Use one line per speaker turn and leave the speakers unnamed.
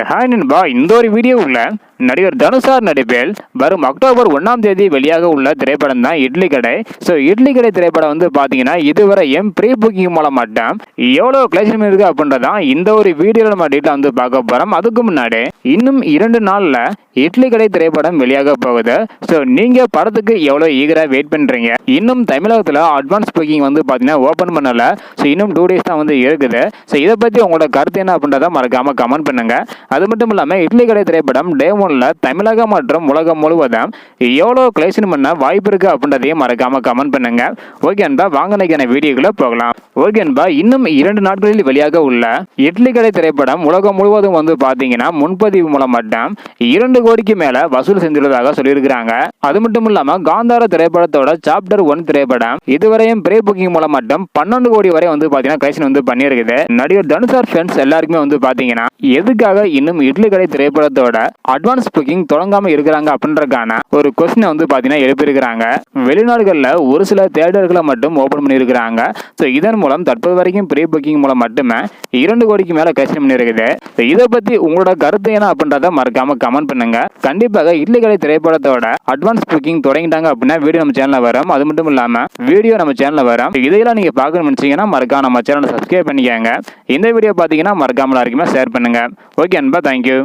Hi நண்பா, இந்த ஒரு வீடியோவில் நடிகர் தனுஷார் நடிப்பில் வரும் அக்டோபர் 1ஆம் தேதி வெளியாக உள்ள திரைப்படம் தான் இட்லி கடை. ஸோ இட்லி கடை திரைப்படம் வந்து பார்த்தீங்கன்னா இதுவரை ப்ரீ புக்கிங் மூலம் மட்டும் எவ்வளோ கலெக்ஷன் இருக்குது அப்படின்றதான் இந்த ஒரு வீடியோவில் நம்ம டீட்டெயில் வந்து பார்க்க போகிறோம். அதுக்கு முன்னாடி இன்னும் 2 நாளில் இட்லி கடை திரைப்படம் வெளியாக போகுது. ஸோ நீங்கள் படத்துக்கு எவ்வளோ ஈகராக வெயிட் பண்ணுறீங்க? இன்னும் தமிழகத்தில் அட்வான்ஸ் புக்கிங் வந்து பார்த்தீங்கன்னா ஓப்பன் பண்ணலை. ஸோ இன்னும் 2 days தான் வந்து இருக்குது. ஸோ இதை பற்றி உங்களோட கருத்து என்ன அப்படின்றத மறக்காமல் கமெண்ட் பண்ணுங்க. அது மட்டும் இல்லாமல் இட்லி கடை திரைப்படம் Day 1ல தமிழகம் மற்றும் உலகம் முழுவதும் எவ்வளோ கலெக்ஷன் பண்ண வாய்ப்பு இருக்கு அப்படின்றதையும் மறக்காம கமெண்ட் பண்ணுங்க. ஓகே அன்பா, வாங்க நினைக்கிற வீடியோக்குள்ள போகலாம். ஓகே அன்பா, இன்னும் 2 நாட்களில் வெளியாக உள்ள இட்லி கடை திரைப்படம் உலகம் முழுவதும் வந்து பார்த்தீங்கன்னா முன்பதிவு மூலம் மட்டும் 2 கோடிக்கு மேல வசூல் செஞ்சுள்ளதாக சொல்லியிருக்கிறாங்க. அது மட்டும் இல்லாம காந்தார திரைப்படத்தோட சாப்டர் 1 திரைப்படம் இதுவரையும் ப்ரீ புக்கிங் மூலம் மட்டும் 12 கோடி வரை வந்து பார்த்தீங்கன்னா கலெக்ஷன் வந்து பண்ணியிருக்குது. நடிகர் தனுஷார் ஃபேன்ஸ் எல்லாருக்குமே வந்து பார்த்தீங்கன்னா எதுக்காக இன்னும் இட்லி கடை திரைப்படத்தோட அட்வான்ஸ் புக்கிங் தொடங்காம இருக்கிறாங்க அப்படின்றதுக்கான ஒரு கொஸ்டினை வந்து பார்த்தீங்கன்னா எழுப்பியிருக்கிறாங்க. வெளிநாடுகளில் ஒரு சில தியேட்டர்களை மட்டும் ஓப்பன் பண்ணியிருக்கிறாங்க. ஸோ இதன் மூலம் தற்போது வரைக்கும் ப்ரீ புக்கிங் மூலம் மட்டுமே 2 கோடிக்கு மேலே கலெக்ஷன் பண்ணியிருக்குது. இதை பற்றி உங்களோட கருத்து என்ன அப்படின்றத மறக்காம கமெண்ட் பண்ணுங்க. கண்டிப்பாக இட்லி கடை திரைப்படத்தோட அட்வான்ஸ் புக்கிங் தொடங்கிட்டாங்க அப்படின்னா வீடியோ நம்ம சேனலில் வரும். அது மட்டும் இல்லாமல் வீடியோ நம்ம சேனலில் வரும். இதையெல்லாம் நீங்கள் பார்க்கணும்னு நினச்சிங்கன்னா மறக்காம நம்ம சேனலை சப்ஸ்கிரைப் பண்ணிக்கோங்க. இந்த வீடியோ பார்த்தீங்கன்னா மறக்காம எல்லாருக்குமே ஷேர் பண்ணுங்க. ஓகே அன்பா, தேங்க்யூ.